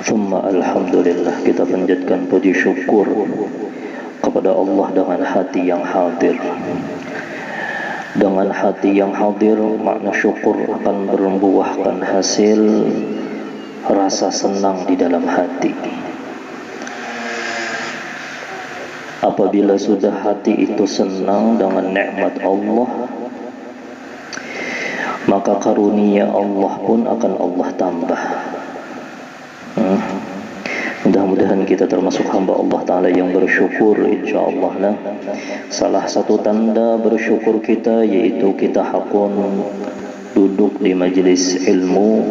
Thumma alhamdulillah, kita panjatkan puji syukur kepada Allah dengan hati yang hadir. Dengan hati yang hadir, makna syukur akan berbuahkan hasil rasa senang di dalam hati. Apabila sudah hati itu senang dengan nikmat Allah, maka karunia Allah pun akan Allah tambah. Mudah-mudahan kita termasuk hamba Allah Ta'ala yang bersyukur, insyaAllah lah. Salah satu tanda bersyukur kita yaitu kita hakun duduk di majlis ilmu,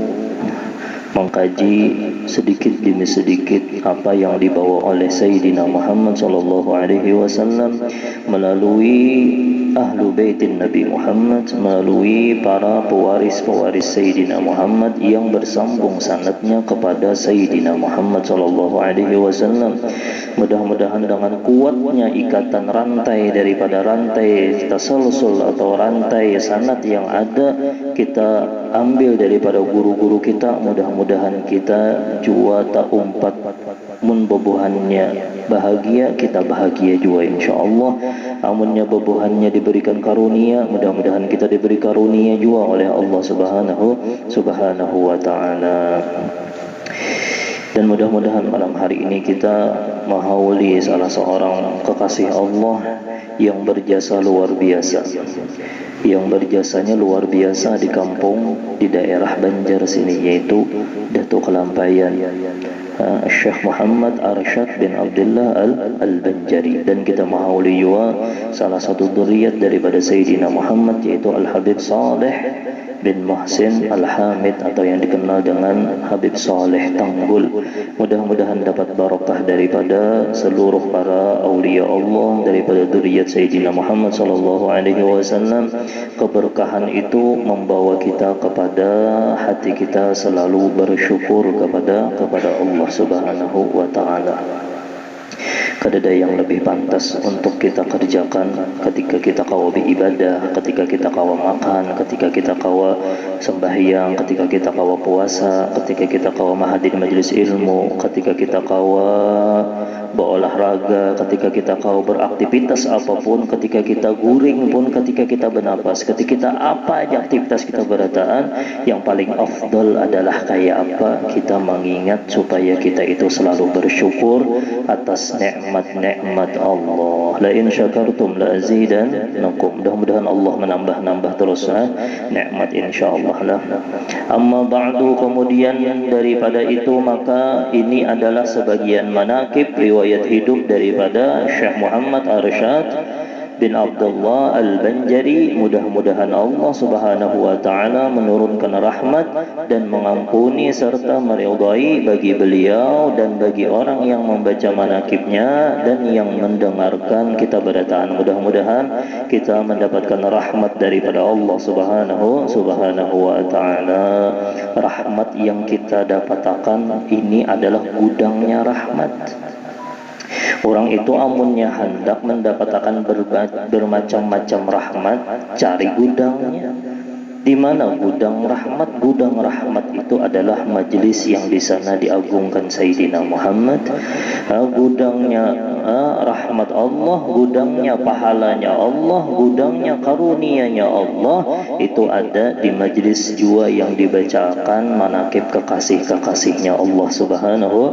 mengkaji sedikit demi sedikit apa yang dibawa oleh Sayyidina Muhammad SAW melalui ahlu baitin Nabi Muhammad, melalui para pewaris-pewaris Sayyidina Muhammad yang bersambung sanadnya kepada Sayyidina Muhammad SAW. Mudah-mudahan dengan kuatnya ikatan rantai daripada rantai tasalsul atau rantai sanad yang ada kita ambil daripada guru-guru kita, mudah-mudahan kita jua tak umpat mun bobohannya bahagia, kita bahagia juga insyaAllah. Amunnya bobohannya diberikan karunia, mudah-mudahan kita diberi karunia juga oleh Allah subhanahu wa ta'ala. Dan mudah-mudahan malam hari ini kita menghauli salah seorang kekasih Allah yang berjasa luar biasa, yang berjasanya luar biasa di kampung di daerah Banjar sini, yaitu Datuk Kelampayan, Syekh Muhammad Arsyad bin Abdullah Al-Banjari. Dan kita menghauli juga salah satu dzurriyyat daripada Sayyidina Muhammad, yaitu Al-Habib Saleh bin Muhsin Al-Hamid atau yang dikenal dengan Habib Saleh Tanggul. Mudah-mudahan dapat barakah daripada seluruh para awliya Allah, daripada dzurriyyat Sayyidina Muhammad SAW. Keberkahan itu membawa kita kepada hati kita selalu bersyukur kepada Allah Subhanahu wa ta'ala. Kadada yang lebih pantas untuk kita kerjakan ketika kita kawa beribadah, ketika kita kawa makan, ketika kita kawa sembahyang, ketika kita kawa puasa, ketika kita kawa hadir majlis ilmu, ketika kita kawa berolahraga, ketika kita kawa beraktivitas apapun, ketika kita guring pun, ketika kita bernapas, ketika kita apa aja aktivitas kita berataan, yang paling afdal adalah kayak apa? Kita mengingat supaya kita itu selalu bersyukur atas nikmat Allah. La in syakartum la azidannakum. Mudah-mudahan Allah menambah terus nikmat insyaallah lah. Amma ba'du, kemudian daripada itu maka ini adalah sebagian manaqib riwayat hidup daripada Syekh Muhammad Arsyad bin Abdullah Al-Banjari. Mudah-mudahan Allah Subhanahu wa ta'ala menurunkan rahmat dan mengampuni serta meridai bagi beliau dan bagi orang yang membaca manakibnya dan yang mendengarkan kita berataan. Mudah-mudahan kita mendapatkan rahmat daripada Allah Subhanahu wa ta'ala. Rahmat yang kita dapatkan ini adalah gudangnya rahmat. Orang itu amunnya hendak mendapatkan bermacam-macam rahmat, cari gudangnya. Di mana gudang rahmat? Gudang rahmat itu adalah majlis yang di sana diagungkan Sayyidina Muhammad. Gudangnya rahmat Allah, gudangnya pahalanya Allah, gudangnya karunianya Allah itu ada di majlis jua yang dibacakan manaqib kekasih-kekasihnya Allah Subhanahu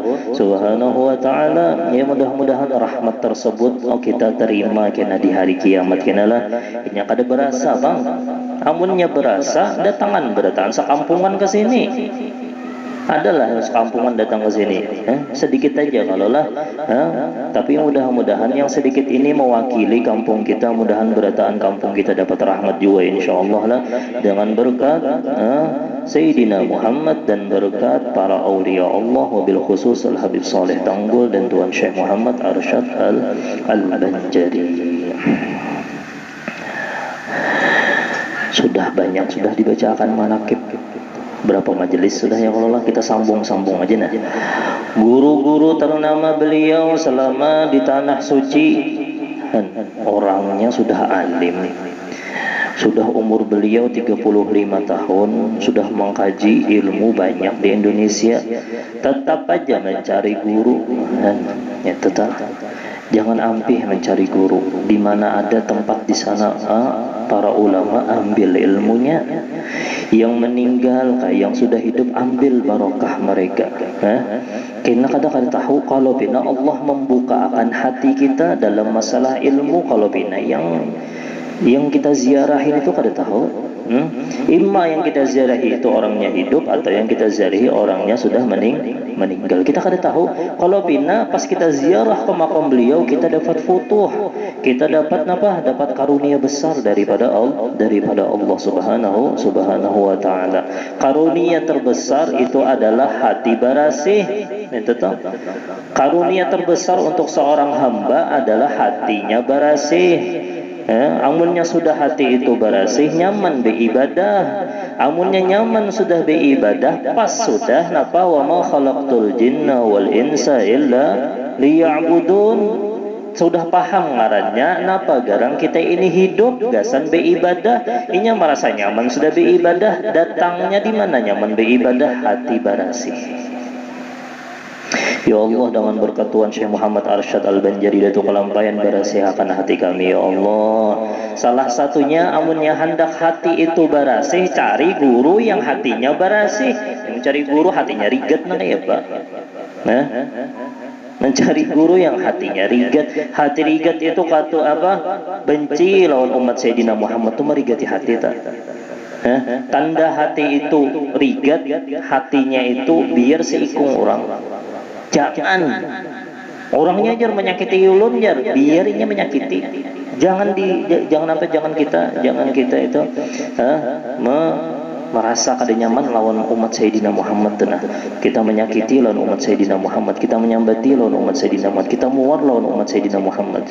wa ta'ala. Ya, mudah-mudahan rahmat tersebut kita terima kena di hari kiamat kenalah. Ini kada berasa bang. Amunnya berasa, datangan berdatang sekampungan ke sini. Adalah sekampungan datang ke sini, sedikit aja kalau lah, tapi mudah-mudahan yang sedikit ini mewakili kampung kita. Mudahan berataan kampung kita dapat rahmat juga insyaallah lah, dengan berkat Sayyidina Muhammad dan berkat para awliya Allah, wabil khusus Al-Habib Saleh Tanggul dan Tuan Syekh Muhammad Arsyad Al-Banjari. Sudah banyak sudah dibacakan manaqib, berapa majelis sudah ya Allah, kita sambung aja nah. Guru-guru ternama beliau selama di tanah suci, orangnya sudah alim, Sudah umur beliau 35 tahun, sudah mengkaji ilmu banyak di Indonesia, tetap aja mencari guru. Ya, tetap jangan ampih mencari guru. Di mana ada tempat di sana para ulama, ambil ilmunya. Yang meninggal, yang sudah hidup, ambil barokah mereka. Karena kadang-kadang tahu kalau bina Allah membuka akan hati kita dalam masalah ilmu. Kalau bina yang kita ziarahin itu kada tahu, imma yang kita ziarahi itu orangnya hidup atau yang kita ziarahi orangnya sudah meninggal. Kita kada tahu. Kalau bina pas kita ziarah ke makam beliau, kita dapat futuh, kita dapat apa? Dapat karunia besar daripada Allah Subhanahu wa taala. Karunia terbesar itu adalah hati barasih. Itu tahu. Karunia terbesar untuk seorang hamba adalah hatinya barasih. Amunnya sudah hati itu barasih, nyaman beribadah. Amunnya nyaman sudah beribadah, pas sudah napa wa ma khalaqtul jinna wal insa illa liya'budun. Sudah paham ngarannya napa garang kita ini hidup gasan beribadah. Inya merasa nyaman sudah beribadah, datangnya di mana nyaman beribadah? Hati barasih. Ya Allah, dengan berkat Tuhan Syekh Muhammad Arsyad Al-Banjari Datuk Kelampayan, berasihakan hati kami ya Allah. Salah satunya amunnya hendak hati itu barasih, cari guru yang hatinya barasih. Yang cari guru hatinya rigat nah ya Pak. Mencari guru yang hatinya rigat. Hati rigat itu kata apa? Benci lawan umat Sayyidina Muhammad itu merigati hati tak? Tanda hati itu rigat, hatinya itu biar seikung orang. Jangan orangnya jar menyakiti ulun jar, biarinya menyakiti. Jangan kita itu merasa kada nyaman lawan umat Sayyidina Muhammad tenah. Kita menyakiti lawan umat Sayyidina Muhammad, kita menyambati lawan umat Sayyidina Muhammad, kita muar lawan umat Sayyidina Muhammad.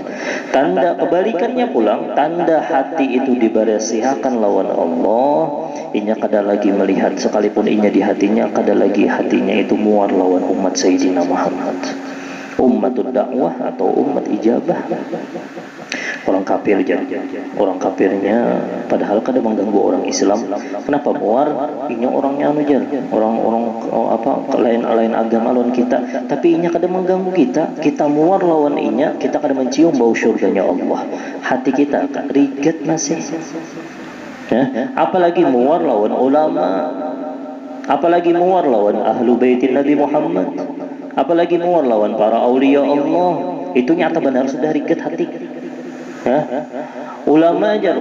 Tanda kebalikannya pulang, tanda hati itu dibarasihakan lawan Allah. Inya kada lagi melihat, sekalipun inya di hatinya, kada lagi hatinya itu muar lawan umat Sayyidina Muhammad. Ummatud dakwah atau umat ijabah. Orang kafir aja, orang kafirnya padahal kada mengganggu orang Islam. Kenapa muar? Inya orangnya anu jar, orang lain agama lawan kita, tapi inya kada mengganggu kita. Kita muar lawan inya, kita kada mencium bau syurganya Allah. Hati kita rigat masih. Apalagi muar lawan ulama, apalagi muar lawan ahlu baitin Nabi Muhammad, apalagi muar lawan para aulia Allah. Itu nyata benar sudah rigat hati. Ulamanya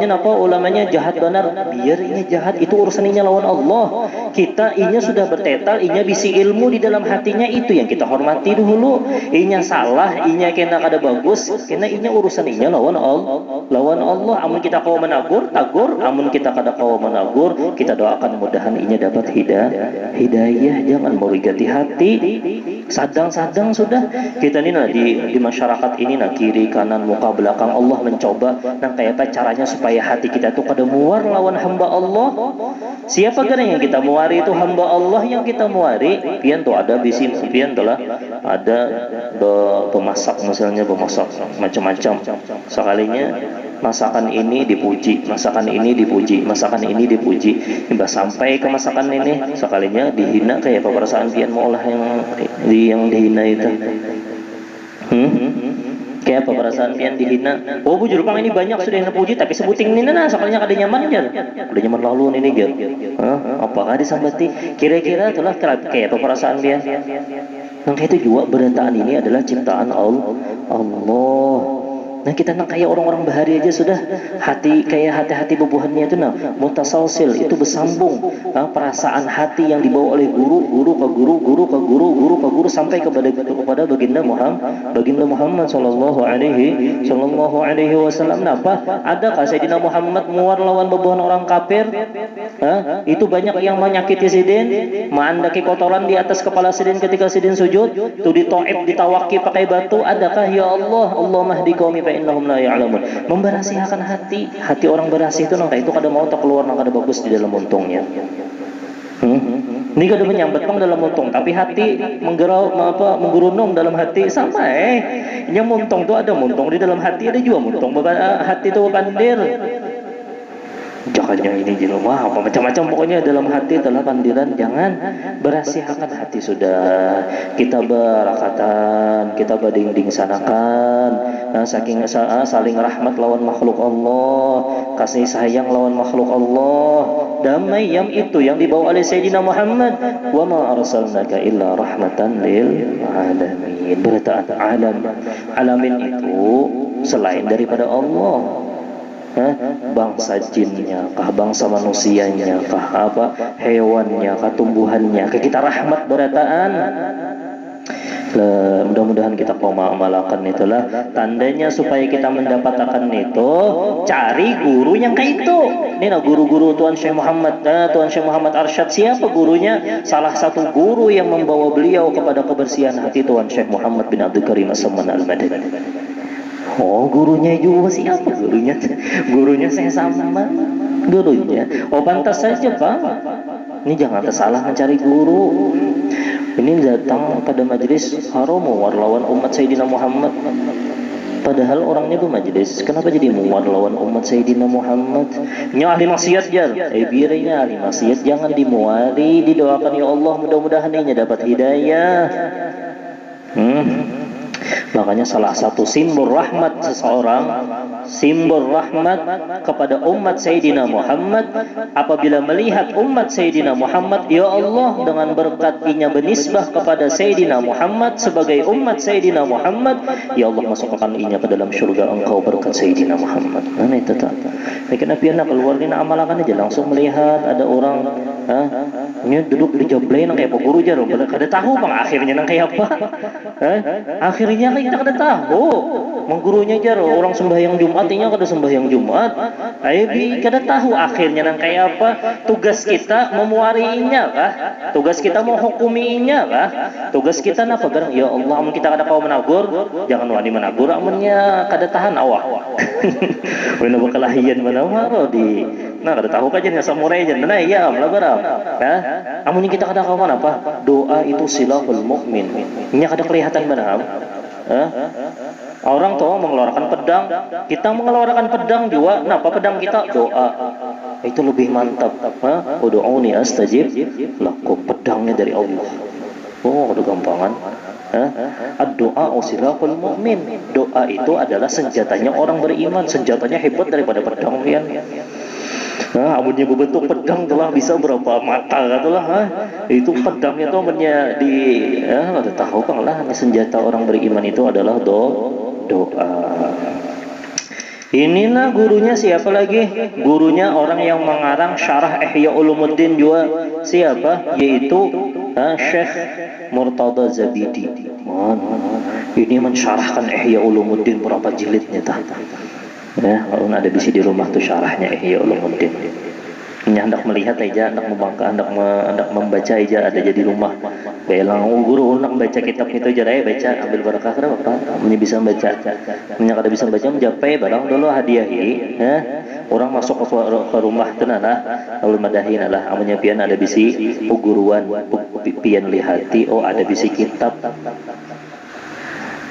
napa? Ulamanya jahat benar, biar inya jahat, itu urusan inya lawan Allah. Kita inya sudah bertetal, inya bisi ilmu di dalam hatinya, itu yang kita hormati dulu. Inya salah, inya kena kada bagus, kena inya urusan inya lawan Allah. Amun kita kawa menagur, tagur. Amun kita kada kawa menagur, kita doakan mudahan inya dapat hidayah. Jangan merigati hati. Sadang-sadang sudah kita ini di masyarakat ini kiri kanan muka belakang Allah mencoba kayak apa caranya supaya hati kita itu kada muar lawan hamba Allah. Siapa kan yang kita muari itu? Hamba Allah yang kita muari. Pian tuh ada bisi, pian tuh lah ada pemasak misalnya, pemasak macam-macam. Sekalinya masakan ini dipuji, masakan ini dipuji, masakan ini dipuji. Hingga sampai ke masakan ini sekalinya dihina, kayak apa perasaan pian mau olah yang dihina itu? Kayak apa perasaan pian dihina? Oh, bujur pang ini banyak sudah yang puji, tapi sebuting ini sekalinya kada nyaman jar. Kada nyaman lalu ini jar. Apakah disambati? Kira-kira itulah kayak apa perasaan pian? Yang itu juga berataan ini adalah ciptaan Allah. Nah kita kayak orang-orang bahari aja sudah hati bebuhannya itu mutasalsil, itu bersambung. Perasaan hati yang dibawa oleh guru ke guru sampai kepada baginda Muhammad sallallahu alaihi wasallam. Napa? Adakah Sayyidina Muhammad muar lawan bebuhan orang kafir? Itu banyak yang menyakiti sidin, mengandaki kotoran di atas kepala sidin ketika sidin sujud, tu ditoib, ditawaki pakai batu. Adakah? Ya Allah, Allah mahdi qaumi innahum la ya'lamun. Memberasihakan hati orang berasih itu kada mau tak keluar kada bagus di dalam untungnya. Ini kada menyambat pang dalam muntong, tapi hati menggurunung dalam hati sama Ini muntong tuh ada muntong di dalam hati, ada juga muntong hati tuh pandir. Jangan yang ini di rumah apa macam-macam pokoknya dalam hati adalah pandiran. Jangan berasihakan hati sudah, kita berakatan, kita bading-ding sanakan, saling rahmat lawan makhluk Allah, kasih sayang lawan makhluk Allah, damai yang itu yang dibawa oleh Sayyidina Muhammad, wa ma arsalnaka illa rahmatan lil alamin. Berataan alamin itu selain daripada Allah, bangsa jinnya kah, bangsa manusianya kah, hewannya kah, tumbuhannya kah, kita rahmat berataan. Mudah-mudahan kita mau mengamalkan itulah tandanya supaya kita mendapatkan itu. Cari guru yang kayak itu. Ini guru-guru Tuan Syekh Muhammad, Tuan Syekh Muhammad Arsyad. Siapa gurunya? Salah satu guru yang membawa beliau kepada kebersihan hati, Tuan Syekh Muhammad bin Abdul Karim As-Samman Al-Madani. Oh, gurunya juga siapa gurunya? Gurunya saya sama gurunya. Oh, pantas saja Pak. Ini jangan tersalah mencari guru. Ini datang pada majelis haram lawan umat Sayyidina Muhammad. Padahal orangnya bermajelis. Kenapa jadi muar lawan umat Sayyidina Muhammad? Ini ahli maksiat jar. Biarnya ahli maksiat jangan dimuari. Didoakan ya Allah mudah-mudahan ini dapat hidayah. Makanya salah satu simbol rahmat seseorang, simbol rahmat kepada umat Sayyidina Muhammad, apabila melihat umat Sayyidina Muhammad, ya Allah dengan berkatnya benisbah kepada Sayyidina Muhammad sebagai umat Sayyidina Muhammad, ya Allah masukkan inya ke dalam syurga engkau berkat Sayyidina Muhammad. Nah itu tak. Kenapa nak keluar ni nak amalkan aja langsung melihat ada orang, ini duduk di joblay nang kayak apa guru jar, kada tahu bang akhirnya nang kayak apa, akhirnya kita kada tahu. Menggurunya jar orang sembahyang Jumat nya kada sembahyang Jumat, kada tahu akhirnya nang kayak apa. Tugas kita memuarinya kah? Tugas kita mau hukuminya kah? Tugas kita napa garang ya Allah amun kita kada kau menagur, jangan wani menagur amunnya kada tahan awak. Wena bakalahian manawaro di nah kada tahu kajen ya samurai jan nah iya melabara. Amun kita kada kau apa? Doa itu silahul mukmin. Nya kada kelihatan manam. Orang tuh mengeluarkan pedang, kita mengeluarkan pedang juga. Napa pedang kita? Doa. Itu lebih mantap. Ud'uni astajib lakum, pedangnya dari Allah. Oh, udah gampangan. Ad-doa silahul mu'min. Doa itu adalah senjatanya orang beriman, senjatanya hebat daripada pedang pian. Amunnya berbentuk pedang telah bisa berapa mata katalah. Itu pedangnya tuh amunnya di ada tahu kan lah senjata orang beriman itu adalah doa. Inilah gurunya siapa lagi? Gurunya orang yang mengarang syarah Ihya Ulumuddin juga siapa? Yaitu Syekh Murtada Zabidi. Ini mensyarahkan Ihya Ulumuddin berapa jilidnya tah. Kalau ada bisi di rumah tuh syarahnya Ihya Ulumuddin. Hendak melihat aja, hendak membangka, hendak membaca aja ada jadi rumah. Belang guru hendak baca kitab itu aja baca ambil barakah kada apa? Ini bisa baca. Nya kada bisa baca menjapai barang dulu hadiahi. Orang masuk ke rumah tenana lalu madahin lah amunnya pian ada bisi guruan pian lihati ada bisi kitab.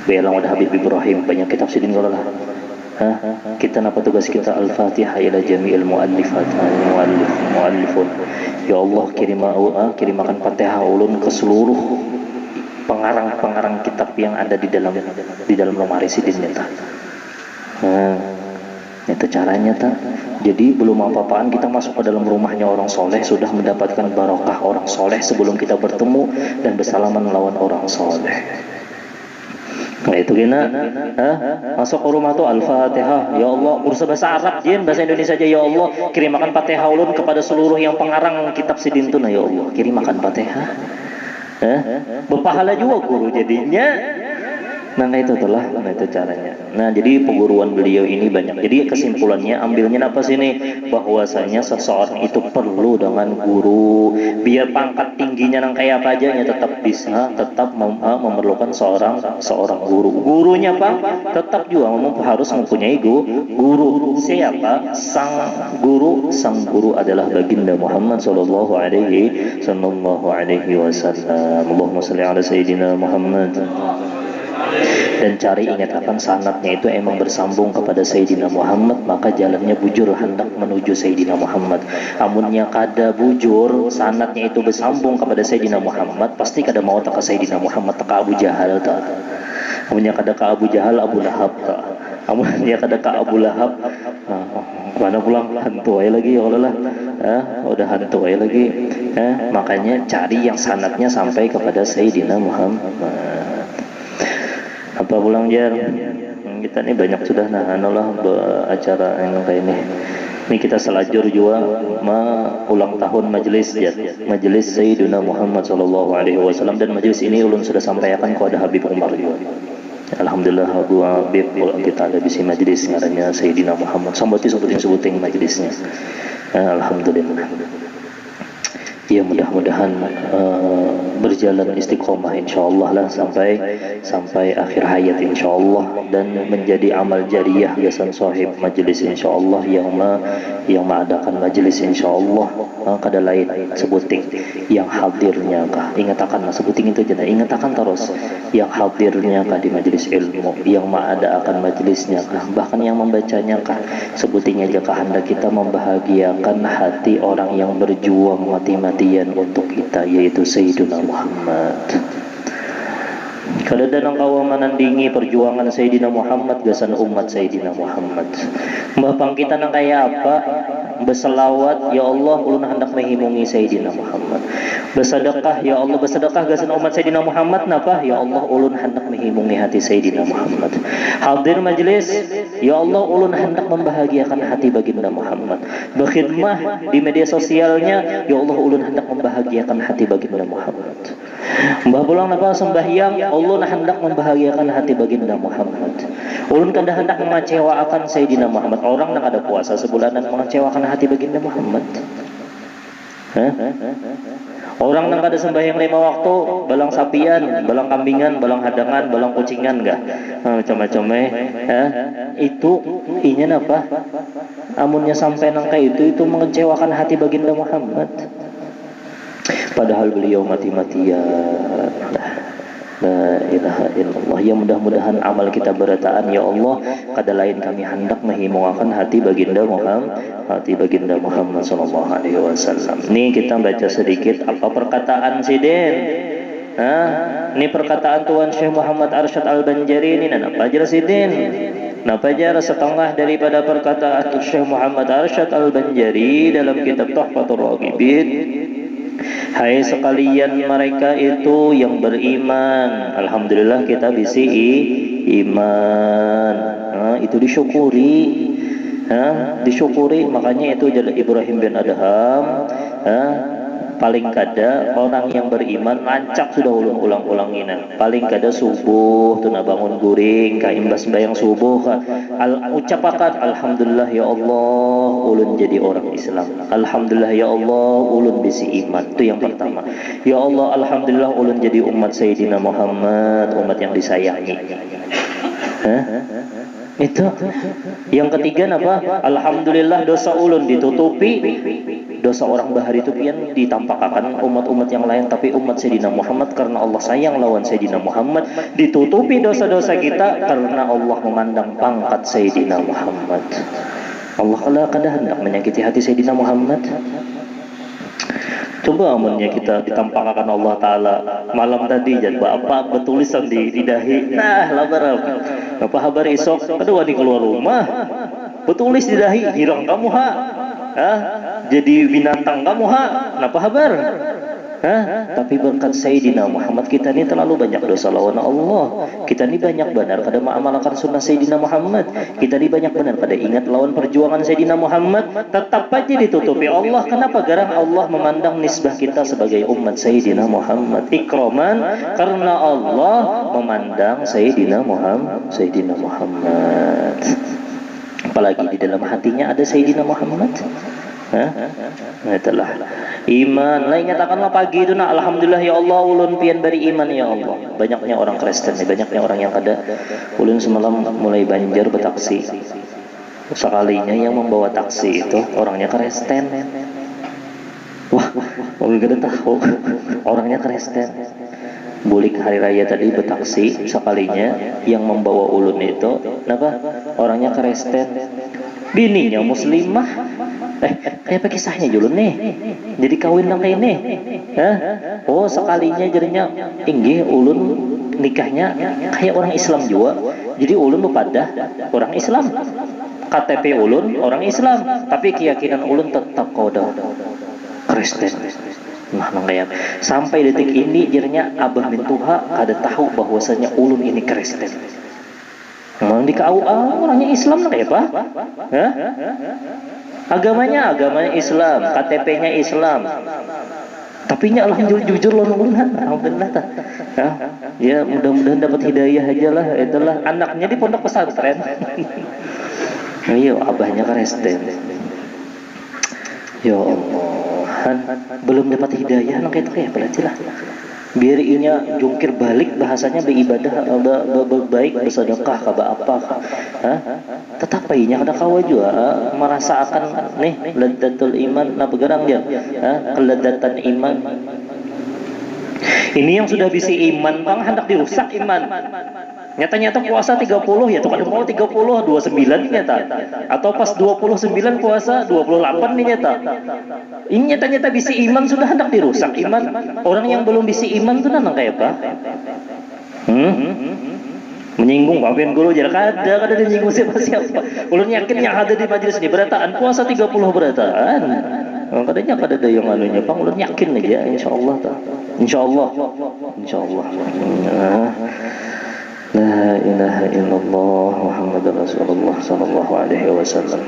Belang ada Habib Ibrahim banyak kitab sidin kalau lah. Kita napa tugas kita Al-Fatihah ila jami'il muallifat muallifun. Ya Allah kirimakan Fatihah ulun ke seluruh pengarang-pengarang kitab yang ada di dalam lemari sidin nyata. Itu caranya tak. Jadi belum apa-apaan kita masuk ke dalam rumahnya orang soleh sudah mendapatkan barokah orang soleh sebelum kita bertemu dan bersalaman lawan orang soleh. Nah itu gina, masuk ke rumah tuh Al-Fatihah. Ya Allah, berusaha bahasa Arab jin, bahasa Indonesia aja. Ya Allah, kirimakan Fatihah ulun kepada seluruh yang pengarang kitab sidin tuh. Nah ya Allah, kirimakan Fatihah. Berpahala juga guru jadinya. Nah itu telah, nah itu caranya. Nah jadi perguruan beliau ini banyak. Jadi kesimpulannya ambilnya apa sih nih? Bahwasanya seseorang itu perlu dengan guru. Biar pangkat tingginya nang kayak apa aja, tetap bisa, tetap memerlukan seorang guru. Gurunya apa? Tetap juga harus mempunyai guru. Siapa? Sang guru adalah baginda Muhammad sallallahu alaihi wasallam. Allahumma shalli ala sayyidina Muhammad. Dan cari ingat akan sanatnya itu emang bersambung kepada Sayyidina Muhammad, maka jalannya bujur hendak menuju Sayyidina Muhammad. Amunnya kada bujur, sanatnya itu bersambung kepada Sayyidina Muhammad, pasti kada mau tak ke Sayyidina Muhammad, tak ke Abu Jahal tak. Amunnya kada ke Abu Jahal, Abu Lahab tak. Amunnya kada ke Abu Lahab, mana pulang hantu aja lagi ya Allah lah. Udah hantu aja lagi. Makanya cari yang sanatnya sampai kepada Sayyidina Muhammad. Apa pulang jar? Kita ini banyak sudah acara yang kayak ini. Ini kita selajur juga ulang tahun majelis ya. Majelis Sayyidina Muhammad sallallahu alaihi wasallam, dan majelis ini ulun sudah sampaikan kepada Habib Umar juga. Alhamdulillah Abu Habib kita ada di majelis ngarannya Sayyidina Muhammad. Sebutin majelisnya. Alhamdulillah. Ya mudah-mudahan berjalan istiqomah insyaallah lah sampai akhir hayat insyaallah, dan menjadi amal jariyah yayasan sahib majelis insyaallah yang mengadakan majelis insyaallah. Kada lain sebuting yang hadirnya kah, ingatakan sebuting itu aja, ingatakan terus yang hadirnya kah di majelis ilmu, yang mengadakan majelisnya kah, bahkan yang membacanya kah, sebutingnya aja kah, hendak kita membahagiakan hati orang yang berjuang mati-matian untuk kita, yaitu Sayyidina Muhammad. Kada danang kawa menandingi perjuangan Sayyidina Muhammad, gasan umat Sayyidina Muhammad. Bapang kita nang kaya apa? Berselawat, ya Allah ulun hendak menghimungi Sayyidina Muhammad. Bersedekah, ya Allah bersedekah gasan umat Sayyidina Muhammad napa? Ya Allah ulun hendak menghimungi hati Sayyidina Muhammad. Hadir majelis, ya Allah ulun hendak membahagiakan hati baginda Muhammad. Berkhidmah di media sosialnya, ya Allah ulun hendak membahagiakan hati baginda Muhammad. Mbah pulang napa sembahyang, Allah hendak membahagiakan hati baginda Muhammad. Ulun kada hendak mengecewakan Sayyidina Muhammad. Orang yang ada puasa sebulanan mengecewakan hati baginda Muhammad. Orang yang kada sembahyang 5 waktu, balang sapian, balang kambingan, balang hadangan, balang kucingan enggak? Macam-macam itu inya apa? Amunnya sampai nang itu mengecewakan hati baginda Muhammad. Padahal beliau mati-matian. La ilaha illallah. Ya mudah-mudahan amal kita berataan ya Allah, kada lain kami hendak menghimungakan hati baginda Muhammad sallallahu alaihi wasallam. Nih kita baca sedikit apa perkataan Sidin. Ini perkataan Tuan Syekh Muhammad Arsyad Al-Banjari ini, apa aja Sidin? Napa aja setengah daripada perkataan Syekh Muhammad Arsyad Al-Banjari dalam kitab Tuhfatur Raghibin. Hai sekalian mereka itu yang beriman, alhamdulillah kita bisi iman. Itu disyukuri, disyukuri. Makanya itu Ibrahim bin Adham, paling kada orang yang beriman lancak sudah ulang-ulanginan. Paling kada subuh tu na bangun guring ka imbas bayang subuh ka ucapakan alhamdulillah ya Allah ulun jadi orang Islam. Alhamdulillah ya Allah ulun bisi iman. Itu yang pertama. Ya Allah alhamdulillah ulun jadi umat Sayyidina Muhammad, umat yang disayangi. Itu yang ketiga apa? Alhamdulillah dosa ulun ditutupi. Dosa orang bahari itu pian ditampakkan umat-umat yang lain, tapi umat Sayyidina Muhammad karena Allah sayang lawan Sayyidina Muhammad ditutupi dosa-dosa kita karena Allah memandang pangkat Sayyidina Muhammad. Allah kada hendak menyakiti hati Sayyidina Muhammad. Coba amunnya kita ditampakkan Allah Ta'ala malam tadi jadba apa betulisan di dahi. Nah labar apa kabar esok kedua di keluar rumah betulis di dahi hirang kamu jadi binatang kamu kenapa kabar Tapi berkat Sayyidina Muhammad kita ni terlalu banyak dosa lawan Allah. Kita ni banyak benar pada mengamalkan sunnah Sayyidina Muhammad. Kita ni banyak benar pada ingat lawan perjuangan Sayyidina Muhammad. Tetap aja ditutupi Allah. Kenapa? Karena Allah memandang nisbah kita sebagai umat Sayyidina Muhammad ikraman, karena Allah memandang Sayyidina Muhammad. Apalagi di dalam hatinya ada Sayyidina Muhammad. Itulah iman. Lain nyatakanlah pagi itu nak, alhamdulillah ya Allah ulun pian bari iman ya Allah. Banyaknya orang Kristen nih, banyaknya orang yang kada. Ulun semalam mulai banjar bertaksi. Sekalinya yang membawa taksi itu orangnya Kristen. Wah, ulun kada tahu orangnya Kristen. Bulik hari raya tadi bertaksi, sekalinya yang membawa ulun itu kenapa? Orangnya Kristen. Bininya muslimah. Kayak apa kisahnya dulu nih? Jadi kawin nang kayak ini. Oh, sekalinya jadinya tinggi ulun nikahnya kayak orang Islam juga. Jadi ulun pada orang Islam. KTP ulun orang Islam, tapi keyakinan ulun tetap koda Kristen. Nah, kayak sampai detik ini jadinya Abah Mintuha kada tahu bahwasanya ulun ini Kristen. Mau di KUA orangnya Islam kayak apa? Agamanya Islam, KTP-nya Islam. Tapi nya alhamdulillah jujur loh ulun, alhamdulillah tah. Ya mudah-mudahan dapat hidayah aja lah. Itulah anaknya di pondok pesantren. Iya, abahnya Kristen. Ya Allah, belum dapat hidayah nang kayak itu kayak berarti lah. Biar inya jungkir balik bahasanya beribadah baik bersedekah kaba apa tetap inya kada kawa juga merasakan nih ladatul iman na begarang dia keledatan iman. Ini yang sudah bisi iman bang hendak dirusak iman. Nyata-nyata puasa 30 ya tuh kada mau 30 29 nyata. Atau pas 29 puasa 28 nih nyata. Ini nyata-nyata bisi iman sudah hendak dirusak iman. Orang yang belum bisi iman tuh nang kayak apa? Menyinggung Bapak Guru jarak ada menyinggung siapa-siapa. Ulun yakin yang ada di majelis ini berataan puasa 30 berataan. Katanya kada ada yang anunya, Bang. Ulun yakin aja insyaallah ta. Insyaallah. La ilaha illallah Muhammadur Rasulullah sallallahu alaihi wasallam.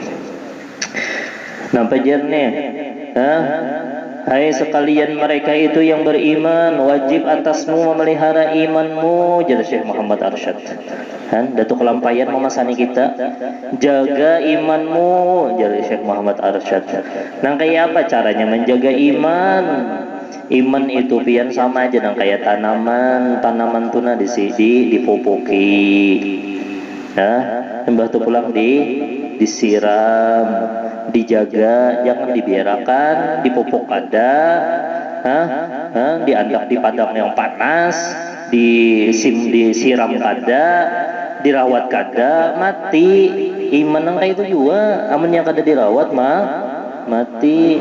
Nampak jernih? Hai sekalian mereka itu yang beriman, wajib atasmu memelihara imanmu, jadi Syekh Muhammad Arsyad. Datuk Kelampayan memasani kita, jaga imanmu, jadi Syekh Muhammad Arsyad. Nang kayak apa caranya menjaga iman? Iman itu pian sama aja nang kayak tanaman tuna dipupuki. Mbah tu pulang disiram, dijaga, jangan dibiarkan dipupuk kada, diandak di padang yang panas, disiram kada, dirawat kada, mati. Iman nang kayak itu juga, amannya kada dirawat mati.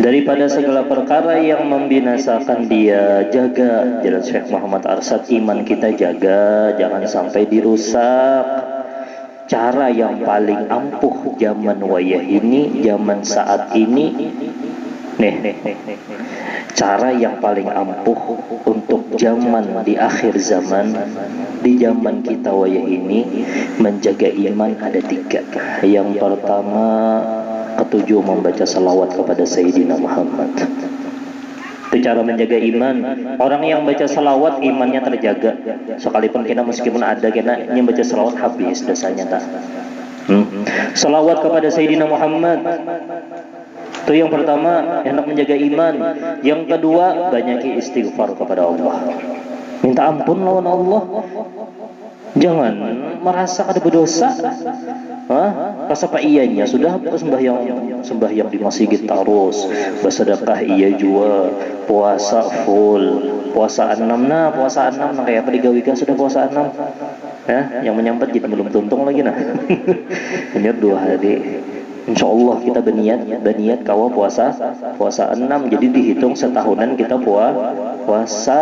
Daripada segala perkara yang membinasakan dia, jaga. Jalan Syekh Muhammad Arsyad, iman kita jaga, jangan sampai dirusak. Cara yang paling ampuh zaman wayah ini, zaman saat ini, cara yang paling ampuh untuk zaman di akhir zaman, di zaman kita wayah ini, menjaga iman ada 3. Yang pertama, ketujuh membaca salawat kepada Sayyidina Muhammad. Itu cara menjaga iman. Orang yang baca salawat imannya terjaga. Sekalipun kita meskipun ada kita yang baca salawat habis dosanya tak. Salawat kepada Sayyidina Muhammad. Itu yang pertama yang hendak menjaga iman. Yang kedua banyak istighfar kepada Allah. Minta ampun lawan Allah. Jangan merasa ada berdosa. Pas apa iyanya sudah sembahyang di masjid terus, bersedekah iya juga, puasa full, puasa 6 kayak apa digawikan sudah puasa 6. Yang menyampat jadi belum tuntung lagi nah. Ini 2 hari. Insyaallah kita berniat kawa puasa 6, jadi dihitung setahunan kita puasa.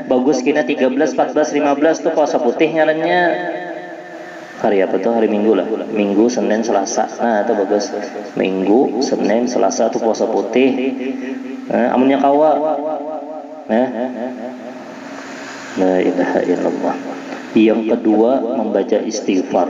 Bagus kena 13, 14, 15 tuh puasa putih ngarannya. Hari apa tuh? Hari Minggu lah. Minggu, Senin, Selasa. Nah, itu bagus. Minggu, Senin, Selasa itu puasa putih. Amunnya kawa. La ilaha illallah. Yang kedua, membaca istighfar.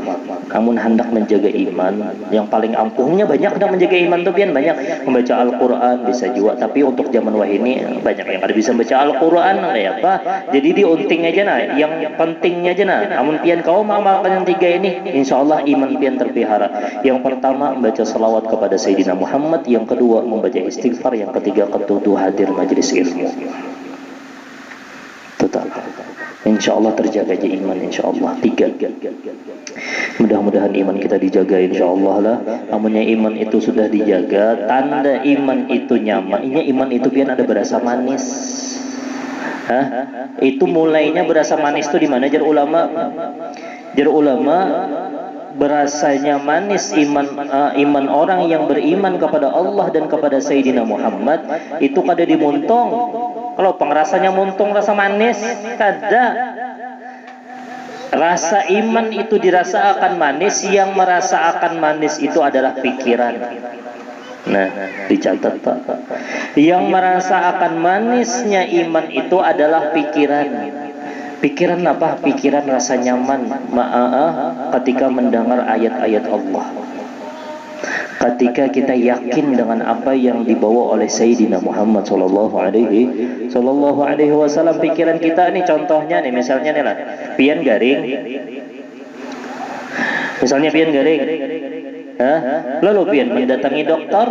Namun hendak menjaga iman, yang paling ampuhnya banyak hendak menjaga iman tuh pian banyak membaca Al-Qur'an bisa juga, tapi untuk zaman wah ini banyak yang ada bisa baca Al-Qur'an kayak apa. Jadi diunting aja nah, yang pentingnya aja nah. Namun pian kau mengamalkan yang tiga ini, insyaallah iman pian terpelihara. Yang pertama membaca salawat kepada Sayyidina Muhammad, yang kedua membaca istighfar, yang ketiga ketutuh hadir majelis ilmu. Total. Insya Allah terjaga aja iman, insya Allah. Tiga. Mudah-mudahan iman kita dijaga, insya Allah lah. Namunnya iman itu sudah dijaga, tanda iman itu nyaman. Ini iman itu pian ada berasa manis. Itu mulainya berasa manis itu di mana? Jar ulama berasanya manis iman orang yang beriman kepada Allah dan kepada Sayyidina Muhammad itu kada dimuntong. Kalau pengrasanya muntung rasa manis, kada. Rasa iman itu dirasa akan manis, yang merasa akan manis itu adalah pikiran. Nah, dicatat Pak. Yang merasa akan manisnya iman itu adalah pikiran. Pikiran apa? Pikiran rasa nyaman ketika mendengar ayat-ayat Allah. Ketika kita yakin dengan apa yang dibawa oleh Sayyidina Muhammad sallallahu alaihi wasallam, pikiran kita nih contohnya nih, misalnya nih lah, pian garing. Misalnya pian garing. Lalu pian mendatangi dokter.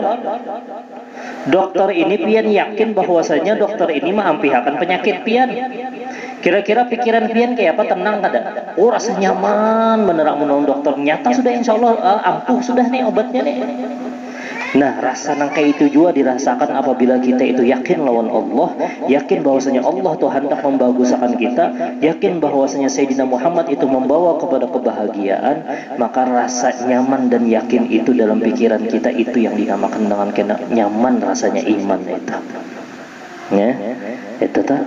Dokter ini pian yakin bahwasanya dokter ini mengampihakan penyakit pian. Kira-kira pikiran pian kayak apa? Tenang kada? Oh, rasa nyaman menerak menolong dokter. Nyata sudah insya Allah ampuh sudah nih obatnya nih. Nah, rasa nangka itu juga dirasakan apabila kita itu yakin lawan Allah, yakin bahwasanya Allah tuh hendak membaguskan kita, yakin bahwasanya Sayyidina Muhammad itu membawa kepada kebahagiaan, maka rasa nyaman dan yakin itu dalam pikiran kita itu yang dinamakan dengan nyaman rasanya iman itu. Ya, itu tak.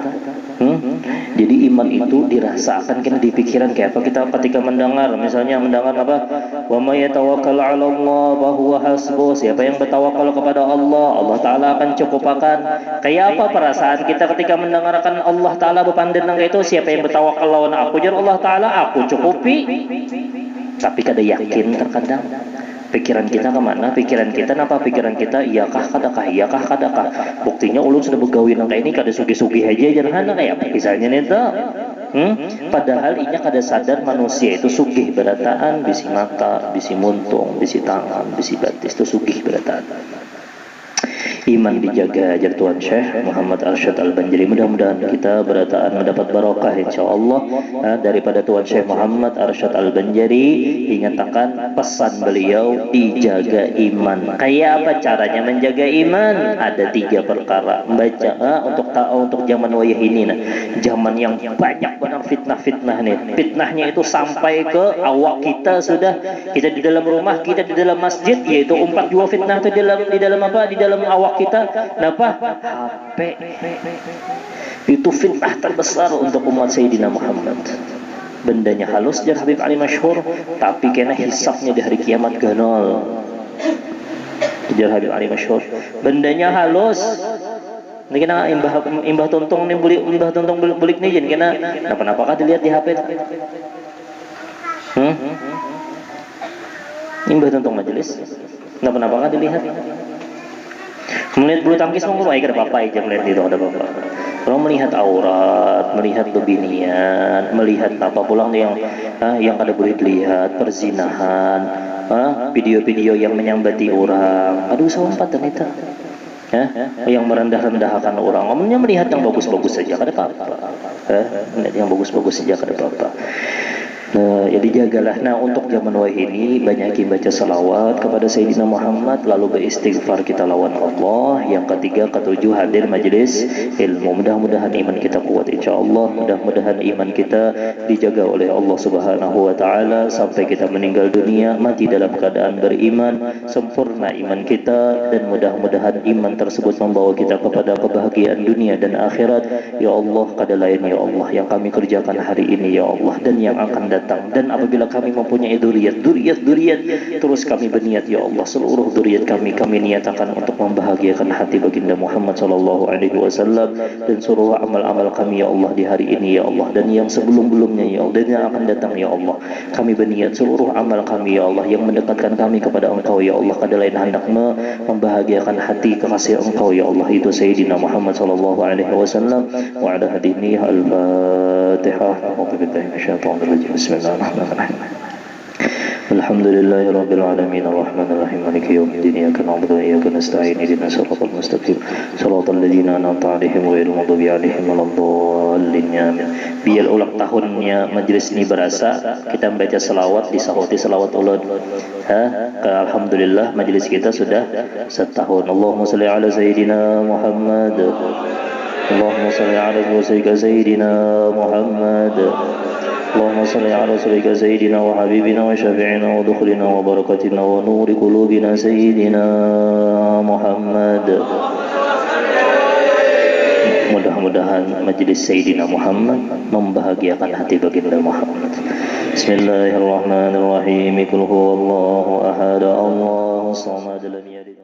Jadi iman itu dirasakan kena di pikiran kayak apa kita ketika mendengar, misalnya mendengar apa? Wa may yatawakkal 'ala Allah fa huwa hasbuh. Siapa yang bertawakal kepada Allah, Allah Taala akan cukupakan. Kayak apa perasaan kita ketika mendengarkan Allah Taala berpandangan kayak itu? Siapa yang bertawakal lawan aku, jar Allah Taala, aku cukupi. Tapi kada yakin terkadang. Pikiran kita kemana? Pikiran kita napa? Pikiran kita iyakah kadakah, iyakah kadakah. Buktinya ulun sudah begawi nang kayak ini kada sugi-sugi aja jangan kayak misalnya nih tuh. Padahal inya kada sadar manusia itu sugih berataan, bisi mata, bisi muntung, bisi tangan, bisi batis itu sugih berataan. Iman dijaga, ajar Tuan Syekh Muhammad Arsyad Al-Banjari. Mudah-mudahan kita berataan mendapat barokah insyaAllah daripada Tuan Syekh Muhammad Arsyad Al-Banjari. Ingatkan pesan beliau, dijaga iman. Kayak apa caranya menjaga iman? Ada 3 perkara. Baca untuk zaman wayah ini, zaman yang banyak banget fitnah-fitnah nih. Fitnahnya itu sampai ke awak kita sudah. Kita di dalam rumah, kita di dalam masjid, yaitu 4 juga fitnah itu di dalam apa? Di dalam awak kita, kenapa? HP. Itu fitnah terbesar untuk umat Sayyidina Muhammad. Bendanya halus jar Habib Ali masyhur, tapi kena hisapnya di hari kiamat ganol. Jar Habib Ali masyhur. Bendanya halus. Ini kena imbah tuntung nih bulik nih jen kena. Kenapa dilihat di HP? Imbah tuntung majelis. Kenapa dilihat? Melihat bulu tangkis mau baik ada apa aja melihat itu ada apa. Kalau melihat aurat, melihat bebinian, melihat apa pulang yang kada boleh dilihat, perzinahan, video-video yang menyambati orang. Aduh sampat dan itu. Yang merendah-rendahkan orang. Omongnya melihat yang bagus-bagus saja kada apa-apa. Melihat yang bagus-bagus saja kada apa-apa. Ya dijagalah. Nah, untuk zaman wahid ini banyakin baca salawat kepada Sayyidina Muhammad, lalu beristighfar kita lawan Allah. Yang ketiga, ketujuh hadir majelis ilmu. Mudah-mudahan iman kita kuat insyaallah. Mudah-mudahan iman kita dijaga oleh Allah Subhanahu wa taala sampai kita meninggal dunia mati dalam keadaan beriman, sempurna iman kita, dan mudah-mudahan iman tersebut membawa kita kepada kebahagiaan dunia dan akhirat. Ya Allah, kada lain ya Allah yang kami kerjakan hari ini ya Allah dan yang akan datang datang. Dan apabila kami mempunyai duriat terus kami berniat ya Allah, seluruh duriat kami niatakan untuk membahagiakan hati baginda Muhammad sallallahu alaihi wasallam, dan seluruh amal-amal kami ya Allah di hari ini ya Allah, dan yang sebelum-belumnya ya Allah, dan yang akan datang ya Allah. Kami berniat seluruh amal kami ya Allah yang mendekatkan kami kepada Engkau ya Allah, kada lain hendak membahagiakan hati kekasih Engkau ya Allah, itu Sayyidina Muhammad sallallahu alaihi wasallam. Wa ala hadhihi al-Fatihah. A'udzu billahi minasyaitonir rajim. Bismillahirrahmanirrahim. Alhamdulillahi rabbil alamin arrahmanir rahim maliki yaumiddin iyyaka na'budu wa iyyaka nasta'in ihdinas siratal mustaqim siratal ladzina an'amta 'alaihim ghairil maghdubi 'alaihim waladdallin. Biar ulang tahunnya majelis ini berasa, kita membaca selawat, disahoti selawat ulun. Alhamdulillah majelis kita sudah setahun. Allahumma shalli ala sayyidina Muhammad. Allahumma shalli ala sayyidina Muhammad. اللهم صل على رسولك سيدنا وحبيبنا وشفيعنا ودخلنا وبركتنا ونور قلوبنا سيدنا Muhammad. Mudah-mudahan majelis Sayyidina Muhammad membahagiakan hati baginda Muhammad. Bismillahirrahmanirrahim. Qul huwallahu ahad, Allahus samad, lam yalid